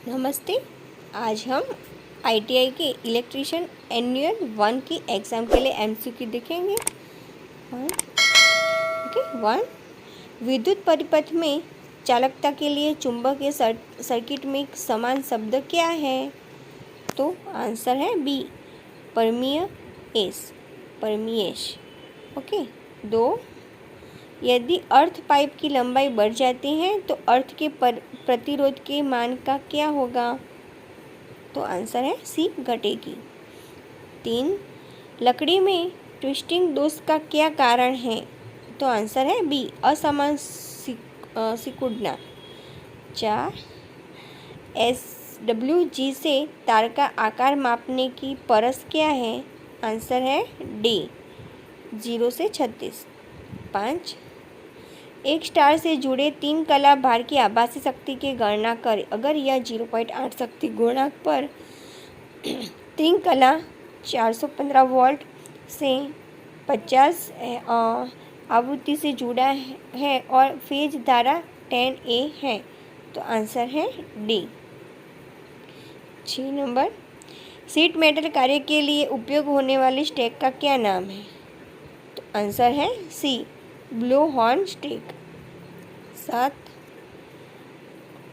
नमस्ते। आज हम आईटीआई के इलेक्ट्रीशियन एनुअल 1 की एग्ज़ाम के लिए एमसीक्यू देखेंगे। वन, विद्युत परिपथ में चालकता के लिए चुंबकीय सर्किट में समान शब्द क्या है? तो आंसर है बी, परमिएश। ओके। 2, यदि अर्थ पाइप की लंबाई बढ़ जाती है तो अर्थ के प्रतिरोध के मान का क्या होगा? तो आंसर है सी, घटेगी। 3, लकड़ी में ट्विस्टिंग दोष का क्या कारण है? तो आंसर है बी, असमान सिकुड़ना। 4, SWG से तार का आकार मापने की परस क्या है? आंसर है डी, 0 से 36। 5, एक स्टार से जुड़े 3 कला भार की आभासी शक्ति की गणना करें। अगर यह 0.8 शक्ति गुणांक पर 3 कला 415 वोल्ट से 50 आवृत्ति से जुड़ा है और फेज धारा 10A है, तो आंसर है डी। 6 नंबर, सीट मेटल कार्य के लिए उपयोग होने वाले स्टेक का क्या नाम है? तो आंसर है सी, ब्लो हॉर्न स्टेक। 7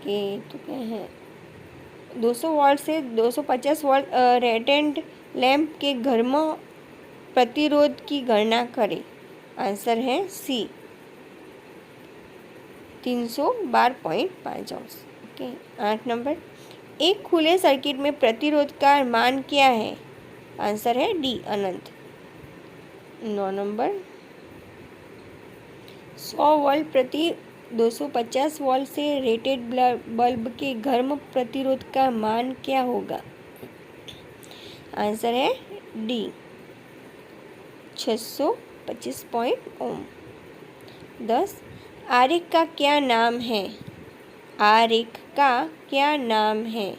के तो क्या है, 200 वोल्ट से 250 वोल्ट रेटेंट लैंप के गर्म प्रतिरोध की गणना करें। आंसर है सी, 312.5 ओम्स। ओके। 8 नंबर, एक खुले सर्किट में प्रतिरोध का मान क्या है? आंसर है डी, अनंत। 9 नंबर, 100 वोल्ट प्रति 250 वोल्ट से रेटेड बल्ब के गर्म प्रतिरोध का मान क्या होगा? आंसर है डी, 625 ओम। 10, आरेख का क्या नाम है? आरेख का क्या नाम है?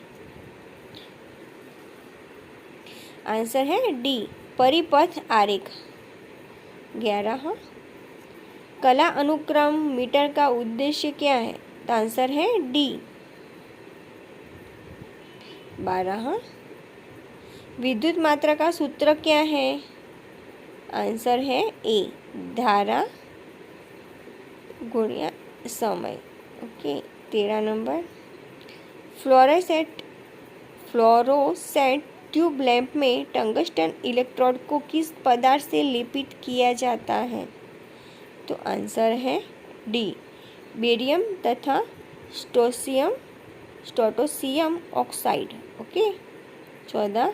आंसर है डी, परिपथ आरेख। 11, कला अनुक्रम मीटर का उद्देश्य क्या है? तो आंसर है डी। 12, विद्युत मात्रा का सूत्र क्या है? आंसर है ए, धारा गुणिया समय। Okay. 13 number, fluorescent tube lamp में टंगस्टन इलेक्ट्रोड को किस पदार्थ से लेपित किया जाता है? तो आंसर है डी, बेरियम तथा स्ट्रोंटियम ऑक्साइड। ओके। 14,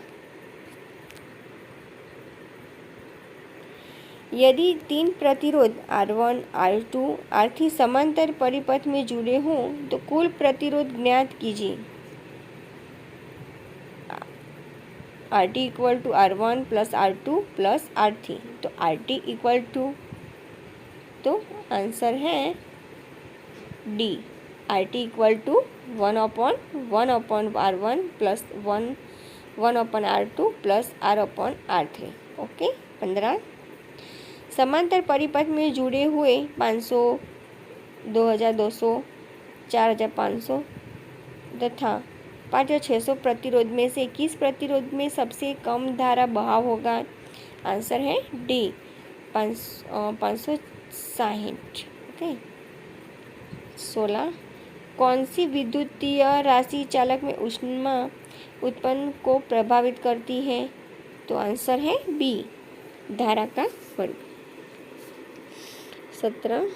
यदि 3 प्रतिरोध R1, R2, R3 समांतर परिपथ में जुड़े हों तो कुल प्रतिरोध ज्ञात कीजिए। RT equal to R1 plus R2 plus R3, तो RT इक्वल टू, तो आंसर है D, RT equal to 1/1/R1 plus 1/R2 plus R/R3। Okay. 15, समांतर परिपथ में जुड़े हुए 500, 2200, 4500 तथा 5600 प्रतिरोध में से किस प्रतिरोध में सबसे कम धारा बहाव होगा? आंसर है डी, 560। ओके। 16, कौन सी विद्युतीय राशि चालक में ऊष्मा उत्पन्न को प्रभावित करती है? तो आंसर है बी, धारा का वर्ग। 17,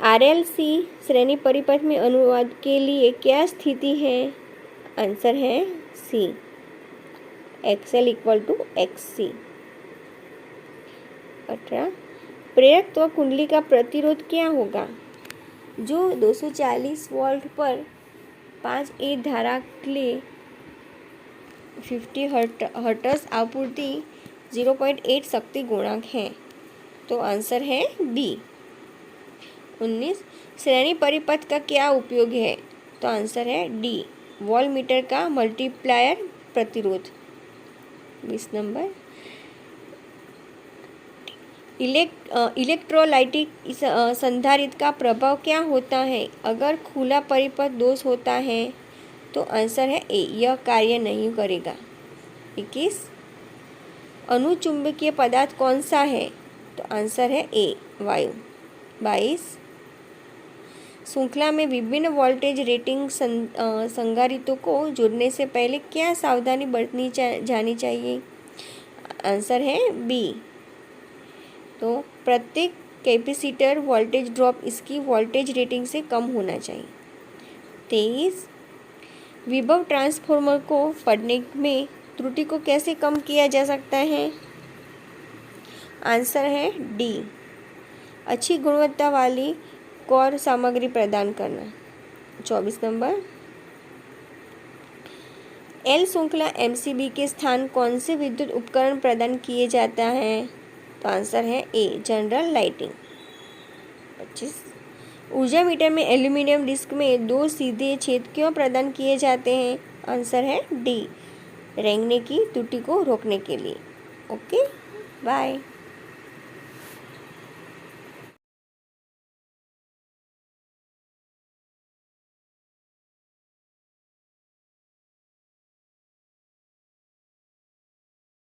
RLC श्रेणी परिपथ में अनुवाद के लिए क्या स्थिति है? आंसर है सी, XL इक्वल टू XC। 18, प्रेरकत्व कुंडली का प्रतिरोध क्या होगा? जो 240 वोल्ट पर 5A धारा के लिए 50 हर्ट्ज आपूर्ति 0.8 शक्ति गुणांक है, तो आंसर है बी। 19, श्रेणी परिपथ का क्या उपयोग है? तो आंसर है डी, वोल्टमीटर का मल्टीप्लायर प्रतिरोध। 20 नंबर, इलेक्ट्रोलाइटिक संधारित्र का प्रभाव क्या होता है अगर खुला परिपथ दोष होता है? तो आंसर है ए, यह कार्य नहीं करेगा। 21, अनुचुंबकीय पदार्थ कौन सा है? तो आंसर है ए, वायु। 22, श्रृंखला में विभिन्न वोल्टेज रेटिंग संधारित्रों को जोड़ने से पहले क्या सावधानी बरतनी जानी चाहिए? आंसर है बी, तो प्रत्येक कैपेसिटर वोल्टेज ड्रॉप इसकी वोल्टेज रेटिंग से कम होना चाहिए। 23, विभव ट्रांसफार्मर को पढ़ने में त्रुटि को कैसे कम किया जा सकता है? आंसर है डी, अच्छी गुणवत्ता वाली कोर सामग्री प्रदान करना। 24 नंबर, एल श्रृंखला एमसीबी के स्थान कौन से विद्युत उपकरण प्रदान किए जाता है? तो आंसर है ए, जनरल लाइटिंग। 25, ऊर्जा मीटर में एल्यूमिनियम डिस्क में 2 सीधे छेद क्यों प्रदान किए जाते हैं? आंसर है डी, रेंगने की त्रुटि को रोकने के लिए। Okay, bye.